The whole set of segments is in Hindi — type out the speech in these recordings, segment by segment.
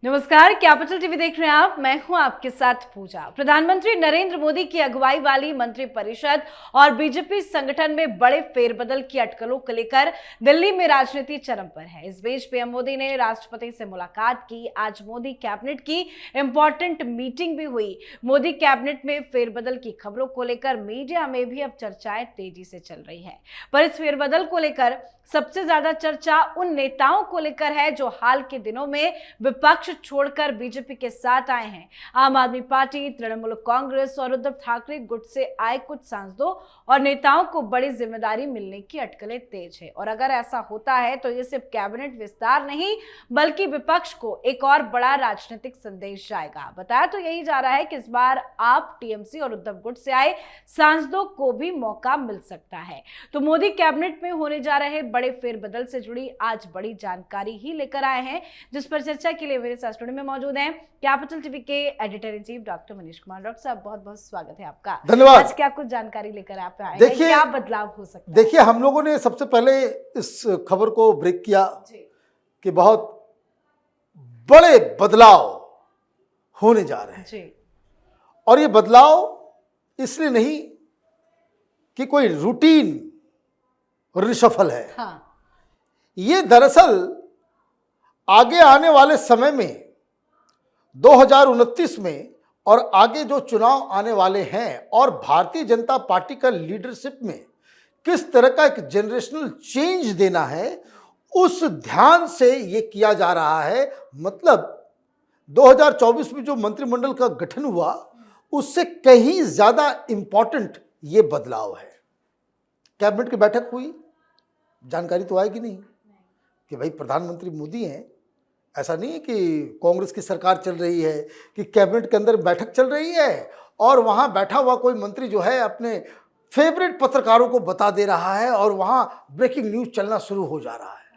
नमस्कार, कैपिटल टीवी देख रहे हैं आप। मैं हूं आपके साथ पूजा। प्रधानमंत्री नरेंद्र मोदी की अगुवाई वाली मंत्रिपरिषद और बीजेपी संगठन में बड़े फेरबदल की अटकलों को लेकर दिल्ली में राजनीति चरम पर है। इस बीच पीएम मोदी ने राष्ट्रपति से मुलाकात की। आज मोदी कैबिनेट की इंपॉर्टेंट मीटिंग भी हुई। मोदी कैबिनेट में फेरबदल की खबरों को लेकर मीडिया में भी अब चर्चाएं तेजी से चल रही है। पर इस फेरबदल को लेकर सबसे ज्यादा चर्चा उन नेताओं को लेकर है जो हाल के दिनों में विपक्ष छोड़कर बीजेपी के साथ आए हैं। आम आदमी पार्टी, तृणमूल कांग्रेस और उद्धव ठाकरे गुट से आए कुछ सांसदों और नेताओं को बड़ी जिम्मेदारी मिलने की अटकलें तेज है। और अगर ऐसा होता है तो ये सिर्फ कैबिनेट विस्तार नहीं बल्कि विपक्ष को एक और बड़ा राजनीतिक संदेश जाएगा। बताया तो यही जा रहा है कि इस बार आप टीएमसी और उद्धव गुट से आए सांसदों को भी मौका मिल सकता है। तो मोदी कैबिनेट में होने जा रहे बड़े फेरबदल से जुड़ी आज बड़ी जानकारी ही लेकर आए हैं, जिस पर चर्चा के लिए मेरे साथ स्टूडियो में मौजूद हैं कैपिटल टीवी के editor in chief doctor Manish Kumar. Doctor साहब, बहुत बहुत स्वागत है आपका। धन्यवाद। आज क्या कुछ जानकारी लेकर आप आए हैं? देखिए, क्या बदलाव हो सकता है? देखिए, हम लोगों ने सबसे पहले इस खबर को ब्रेक किया कि बहुत बड़े बदलाव होने जा रहे हैं जी। और ये बदलाव इसलिए नहीं कि कोई रूटीन रिशफल है। हाँ। ये दरअसल आगे आने वाले समय में 2029 में और आगे जो चुनाव आने वाले हैं और भारतीय जनता पार्टी का लीडरशिप में किस तरह का एक जनरेशनल चेंज देना है, उस ध्यान से ये किया जा रहा है। मतलब 2024 में जो मंत्रिमंडल का गठन हुआ उससे कहीं ज्यादा इंपॉर्टेंट ये बदलाव है। कैबिनेट की बैठक हुई, जानकारी तो आएगी नहीं कि भाई प्रधानमंत्री मोदी हैं। ऐसा नहीं है कि कांग्रेस की सरकार चल रही है कि कैबिनेट के अंदर बैठक चल रही है और वहां बैठा हुआ कोई मंत्री जो है अपने फेवरेट पत्रकारों को बता दे रहा है और वहां ब्रेकिंग न्यूज चलना शुरू हो जा रहा है।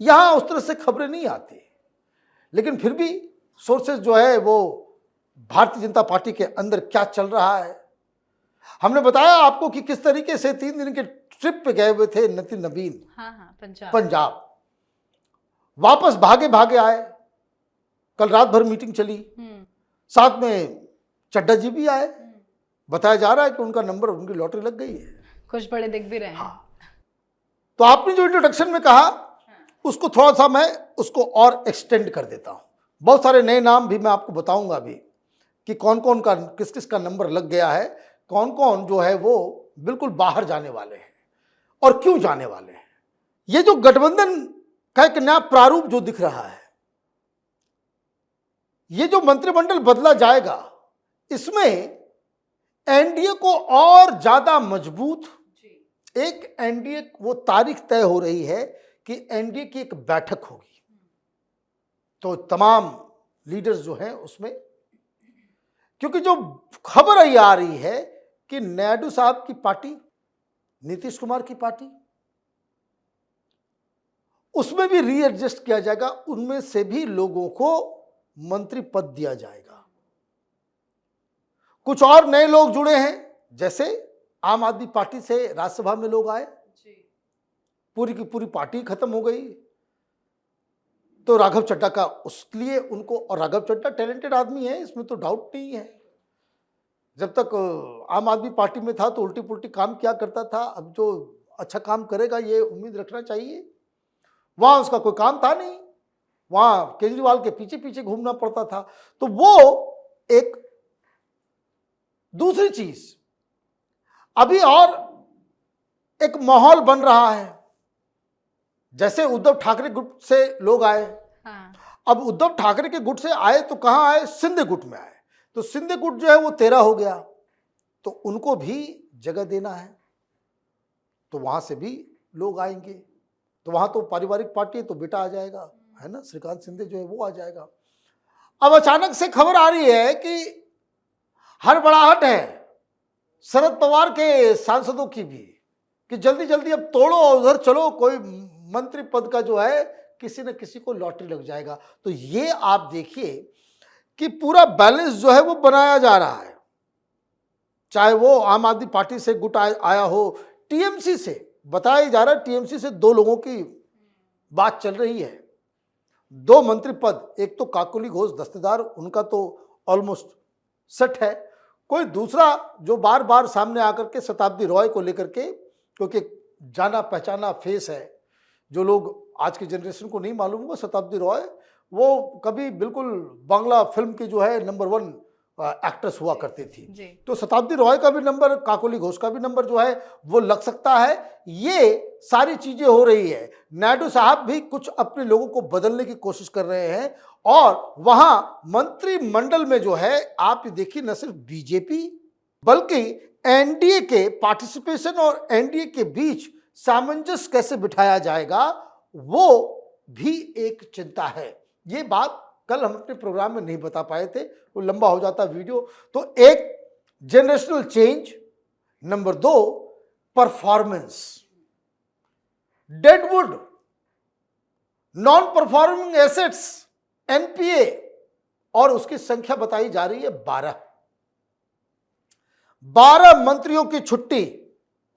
यहां उस तरह से खबरें नहीं आती, लेकिन फिर भी सोर्सेज जो है वो भारतीय जनता पार्टी के अंदर क्या चल रहा है। हमने बताया आपको कि किस तरीके से 3 दिन के ट्रिप पे गए हुए थे नितिन नवीन। हाँ, पंजाब वापस भागे भागे आए। कल रात भर मीटिंग चली, साथ में चड्डा जी भी आए। बताया जा रहा है कि उनका नंबर, उनकी लॉटरी लग गई है। कुछ बड़े दिख भी रहे हैं। हाँ। तो आपने जो इंट्रोडक्शन में कहा उसको थोड़ा सा मैं उसको और एक्सटेंड कर देता हूं। बहुत सारे नए नाम भी मैं आपको बताऊंगा अभी कि कौन कौन का, किस किस का नंबर लग गया है, कौन कौन जो है वो बिल्कुल बाहर जाने वाले हैं और क्यों जाने वाले हैं। ये जो गठबंधन का एक नया प्रारूप जो दिख रहा है, ये जो मंत्रिमंडल बदला जाएगा, इसमें एनडीए को और ज्यादा मजबूत, एक एनडीए वो तारीख तय हो रही है कि एनडीए की एक बैठक होगी। तो तमाम लीडर्स जो हैं उसमें, क्योंकि जो खबर ये आ रही है कि नायडू साहब की पार्टी, नीतीश कुमार की पार्टी, उसमें भी रीएडजस्ट किया जाएगा। उनमें से भी लोगों को मंत्री पद दिया जाएगा। कुछ और नए लोग जुड़े हैं, जैसे आम आदमी पार्टी से राज्यसभा में लोग आए, पूरी की पूरी पार्टी खत्म हो गई। तो राघव चड्ढा का उसके लिए उनको, और राघव चड्ढा टैलेंटेड आदमी है, इसमें तो डाउट नहीं है। जब तक आम आदमी पार्टी में था तो उल्टी पुल्टी काम किया करता था, अब जो अच्छा काम करेगा ये उम्मीद रखना चाहिए। वहां उसका कोई काम था नहीं, वहां केजरीवाल के पीछे पीछे घूमना पड़ता था। तो वो एक दूसरी चीज, अभी और एक माहौल बन रहा है। जैसे उद्धव ठाकरे गुट से लोग आए। हाँ। अब उद्धव ठाकरे के गुट से आए तो कहां आए? सिंधे गुट में आए। तो सिंधे गुट जो है वो 13 हो गया, तो उनको भी जगह देना है, तो वहां से भी लोग आएंगे। तो वहां तो पारिवारिक पार्टी है तो बेटा आ जाएगा, है ना, श्रीकांत शिंदे जो है वो आ जाएगा। अब अचानक से खबर आ रही है कि हड़बड़ाहट है शरद पवार के सांसदों की भी कि जल्दी जल्दी अब तोड़ो और उधर चलो, कोई मंत्री पद का जो है किसी न किसी को लॉटरी लग जाएगा। तो ये आप देखिए कि पूरा बैलेंस जो है वो बनाया जा रहा है। चाहे वो आम आदमी पार्टी से गुट आया हो, टीएमसी से बताया जा रहा है, टीएमसी से 2 लोगों की बात चल रही है। दो मंत्री पद, एक तो काकोली घोष दस्तेदार, उनका तो ऑलमोस्ट सेट है। कोई दूसरा जो बार बार सामने आकर के शताब्दी रॉय को लेकर के, क्योंकि जाना पहचाना फेस है, जो लोग आज की जनरेशन को नहीं मालूम होगा, शताब्दी रॉय वो कभी बिल्कुल बांग्ला फिल्म की जो है नंबर 1 एक्ट्रेस हुआ करती थी। तो शताब्दी रॉय का भी नंबर, काकोली घोष का भी नंबर जो है वो लग सकता है। ये सारी चीजें हो रही है। नायडू साहब भी कुछ अपने लोगों को बदलने की कोशिश कर रहे हैं और वहां मंत्रिमंडल में जो है आप ये देखिए, न सिर्फ बीजेपी बल्कि एनडीए के पार्टिसिपेशन और एनडीए के बीच सामंजस्य कैसे बिठाया जाएगा, वो भी एक चिंता है। ये बात कल हम अपने प्रोग्राम में नहीं बता पाए थे, वो लंबा हो जाता वीडियो। तो एक generational change, number 2 performance, deadwood, non performing assets, NPA, और उसकी संख्या बताई जा रही है 12 मंत्रियों की छुट्टी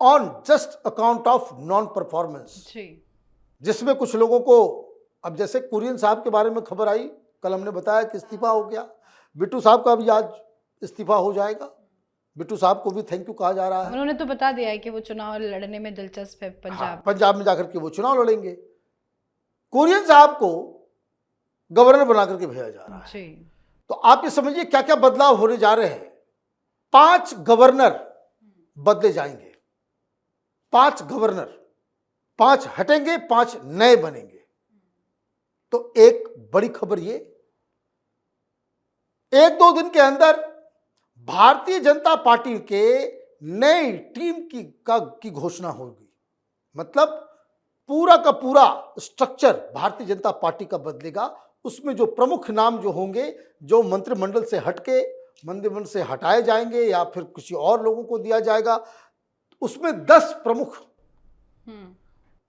on just account of non performance, जिसमें कुछ लोगों को, अब जैसे कुरियन साहब के बारे में खबर आई, कल हमने बताया कि इस्तीफा हो गया। बिट्टू साहब का भी आज इस्तीफा हो जाएगा। बिट्टू साहब को भी थैंक यू कहा जा रहा है। उन्होंने तो बता दिया है कि वो चुनाव लड़ने में दिलचस्प है। पंजाब में जाकर के वो चुनाव लड़ेंगे। कुरियन साहब को गवर्नर बना करके भेजा जा रहा है। तो आप ये समझिए क्या क्या बदलाव होने जा रहे हैं। 5 गवर्नर बदले जाएंगे, 5 गवर्नर, 5 हटेंगे, 5 नए बनेंगे। तो एक बड़ी खबर ये, 1-2 दिन के अंदर भारतीय जनता पार्टी के नई टीम की घोषणा होगी। मतलब पूरा का पूरा स्ट्रक्चर भारतीय जनता पार्टी का बदलेगा। उसमें जो प्रमुख नाम जो होंगे, जो मंत्रिमंडल से हटके मंत्रिमंडल से हटाए जाएंगे या फिर किसी और लोगों को दिया जाएगा, उसमें 10 प्रमुख,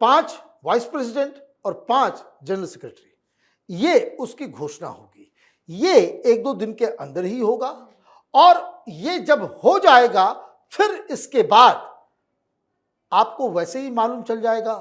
5 वाइस प्रेसिडेंट और 5 जनरल सेक्रेटरी, ये उसकी घोषणा होगी। ये 1-2 दिन के अंदर ही होगा और ये जब हो जाएगा फिर इसके बाद आपको वैसे ही मालूम चल जाएगा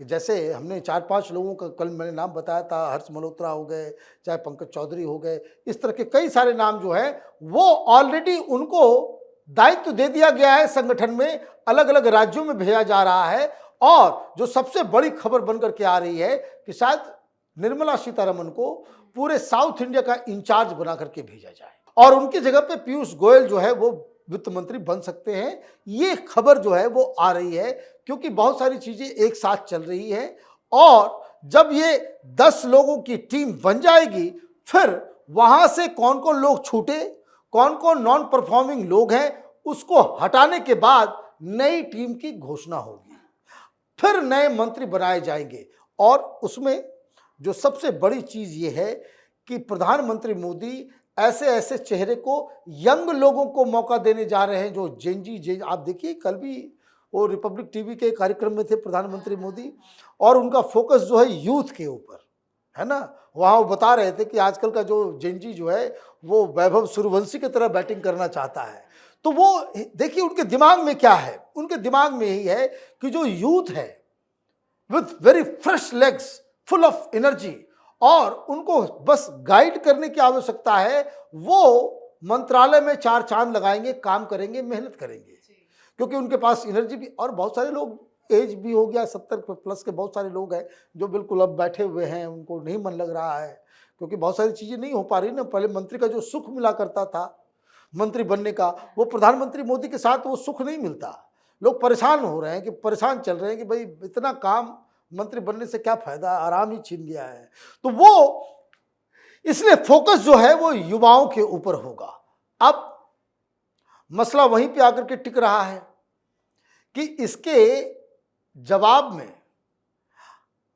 कि जैसे हमने 4-5 लोगों का कल मैंने नाम बताया था, हर्ष मल्होत्रा हो गए, चाहे पंकज चौधरी हो गए, इस तरह के कई सारे नाम जो है वो ऑलरेडी उनको दायित्व दे दिया गया है। संगठन में अलग अलग राज्यों में भेजा जा रहा है। और जो सबसे बड़ी खबर बनकर के आ रही है कि शायद निर्मला सीतारमण को पूरे साउथ इंडिया का इंचार्ज बना करके भेजा जाए और उनकी जगह पे पीयूष गोयल जो है वो वित्त मंत्री बन सकते हैं। ये खबर जो है वो आ रही है क्योंकि बहुत सारी चीजें एक साथ चल रही है। और जब ये 10 लोगों की टीम बन जाएगी, फिर वहां से कौन कौन लोग छूटे, कौन कौन नॉन परफॉर्मिंग लोग हैं, उसको हटाने के बाद नई टीम की घोषणा होगी, फिर नए मंत्री बनाए जाएंगे। और उसमें जो सबसे बड़ी चीज ये है कि प्रधानमंत्री मोदी ऐसे ऐसे चेहरे को, यंग लोगों को मौका देने जा रहे हैं, जो जेंजी आप देखिए, कल भी वो रिपब्लिक टीवी के कार्यक्रम में थे प्रधानमंत्री मोदी और उनका फोकस जो है यूथ के ऊपर है ना। वहाँ वो बता रहे थे कि आजकल का जो जेंजी जो है वो वैभव सूर्यवंशी की तरह बैटिंग करना चाहता है। तो वो देखिए उनके दिमाग में क्या है, उनके दिमाग में यही है कि जो यूथ है with very fresh legs, full of energy, और उनको बस गाइड करने की आवश्यकता है। वो मंत्रालय में 4 चांद लगाएंगे, काम करेंगे, मेहनत करेंगे, क्योंकि उनके पास एनर्जी भी, और बहुत सारे लोग एज भी हो गया, 70 प्लस के बहुत सारे लोग हैं जो बिल्कुल अब बैठे हुए हैं, उनको नहीं मन लग रहा है क्योंकि बहुत सारी चीज़ें नहीं हो पा रही ना। पहले मंत्री का जो सुख मिला करता था मंत्री बनने का, वो प्रधानमंत्री मोदी के साथ वो सुख नहीं मिलता। लोग परेशान हो रहे हैं, कि परेशान चल रहे हैं कि भाई इतना काम मंत्री बनने से क्या फायदा, आराम ही छीन गया है। तो वो इसलिए फोकस जो है वो युवाओं के ऊपर होगा। अब मसला वहीं पे आकर के टिक रहा है कि इसके जवाब में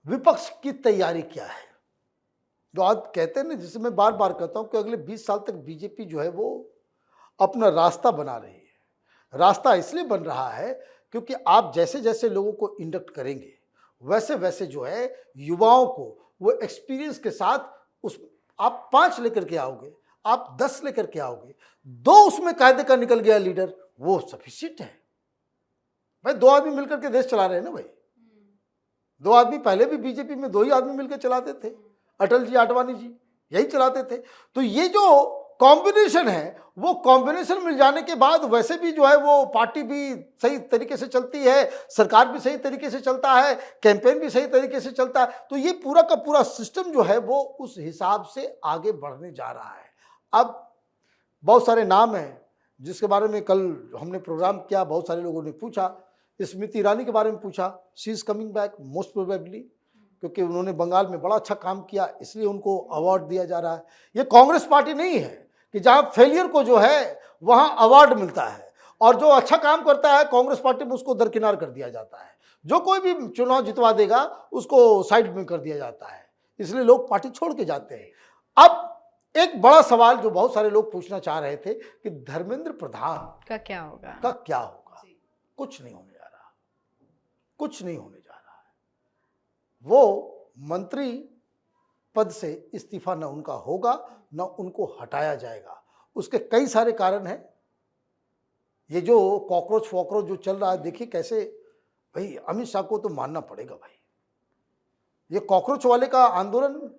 विपक्ष की तैयारी क्या है। जो आज कहते हैं ना, जिसे मैं बार बार कहता हूं कि अगले 20 साल तक बीजेपी जो है वो अपना रास्ता बना रही है। रास्ता इसलिए बन रहा है क्योंकि आप जैसे जैसे लोगों को इंडक्ट करेंगे, वैसे वैसे जो है युवाओं को वो एक्सपीरियंस के साथ, उस आप 5 लेकर के आओगे, आप 10 लेकर के आओगे, 2 उसमें कायदे का निकल गया लीडर, वो सफिशिएंट है भाई। 2 आदमी मिलकर के देश चला रहे हैं ना भाई। 2 आदमी, पहले भी बीजेपी में 2 ही आदमी मिलकर चलाते थे, अटल जी, आडवाणी जी यही चलाते थे। तो ये जो कॉम्बिनेशन है, वो कॉम्बिनेशन मिल जाने के बाद वैसे भी जो है वो पार्टी भी सही तरीके से चलती है, सरकार भी सही तरीके से चलता है, कैंपेन भी सही तरीके से चलता है। तो ये पूरा का पूरा सिस्टम जो है वो उस हिसाब से आगे बढ़ने जा रहा है। अब बहुत सारे नाम हैं जिसके बारे में कल हमने प्रोग्राम किया, बहुत सारे लोगों ने पूछा। स्मृति ईरानी के बारे में पूछा, she is coming back most probably, क्योंकि उन्होंने बंगाल में बड़ा अच्छा काम किया, इसलिए उनको अवार्ड दिया जा रहा है। ये कांग्रेस पार्टी नहीं है कि जहां फेलियर को जो है वहां अवार्ड मिलता है और जो अच्छा काम करता है कांग्रेस पार्टी में उसको दरकिनार कर दिया जाता है। जो कोई भी चुनाव जितवा देगा उसको साइड में कर दिया जाता है, इसलिए लोग पार्टी छोड़ के जाते हैं। अब एक बड़ा सवाल जो बहुत सारे लोग पूछना चाह रहे थे कि धर्मेंद्र प्रधान का क्या होगा, कुछ नहीं होने जा रहा, कुछ नहीं होने जा रहा है। वो मंत्री पद से इस्तीफा न उनका होगा न उनको हटाया जाएगा। उसके कई सारे कारण हैं। ये जो कॉकरोच वॉकरोच जो चल रहा है, देखिए कैसे, भाई अमित शाह को तो मानना पड़ेगा भाई, ये कॉकरोच वाले का आंदोलन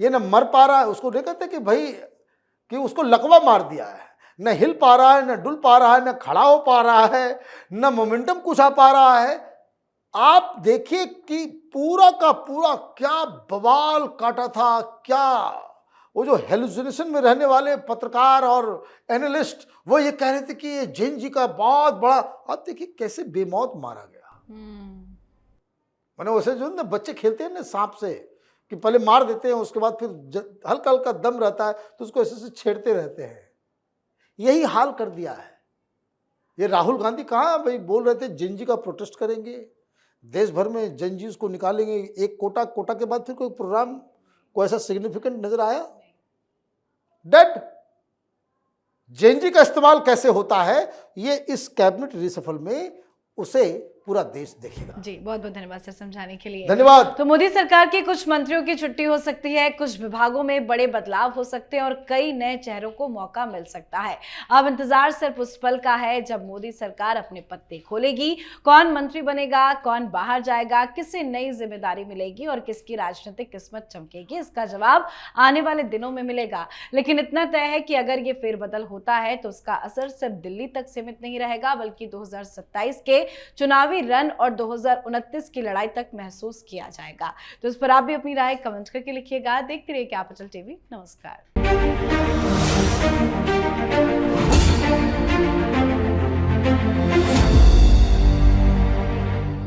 ये न मर पा रहा है, उसको नहीं कहते कि भाई कि उसको लकवा मार दिया है, न हिल पा रहा है, न डुल पा रहा है, न खड़ा हो पा रहा है, न मोमेंटम कुछ आ पा रहा है। आप देखिए कि पूरा का पूरा क्या बवाल काटा था, क्या वो जो हेलुसिनेशन में रहने वाले पत्रकार और एनालिस्ट वो ये कह रहे थे कि ये जैन जी का बहुत बड़ा, आप देखिए कैसे बेमौत मारा गया। मैंने वैसे जो ना बच्चे खेलते हैं ना सांप से, कि पहले मार देते हैं उसके बाद फिर हल्का हल्का दम रहता है तो उसको ऐसे से छेड़ते रहते हैं, यही हाल कर दिया है। ये राहुल गांधी कहाँ भाई बोल रहे थे जैन जी का प्रोटेस्ट करेंगे, देश भर में जैन जी को निकालेंगे, एक कोटा के बाद फिर कोई प्रोग्राम को ऐसा सिग्निफिकेंट नजर आया? डेड। जैन जी का इस्तेमाल कैसे होता है ये इस कैबिनेट रिसफल में उसे पूरा देश देखेगा। जी, बहुत बहुत धन्यवाद सर समझाने के लिए। धन्यवाद। तो मोदी सरकार के कुछ मंत्रियों की छुट्टी हो सकती है, कुछ विभागों में बड़े बदलाव हो सकते हैं और कई नए चेहरों को मौका मिल सकता है। अब इंतजार सिर्फ उस पल का है जब मोदी सरकार अपने पत्ते खोलेगी। कौन मंत्री बनेगा, कौन बाहर जाएगा, किसे नई जिम्मेदारी मिलेगी और किसकी राजनीतिक किस्मत चमकेगी, इसका जवाब आने वाले दिनों में मिलेगा। लेकिन इतना तय है कि अगर ये फेरबदल होता है तो उसका असर सिर्फ दिल्ली तक सीमित नहीं रहेगा, बल्कि 2027 के चुनावी रन और 2029 की लड़ाई तक महसूस किया जाएगा। तो इस पर आप भी अपनी राय कमेंट करके लिखिएगा। देखते रहिए कैपिटल टीवी। नमस्कार।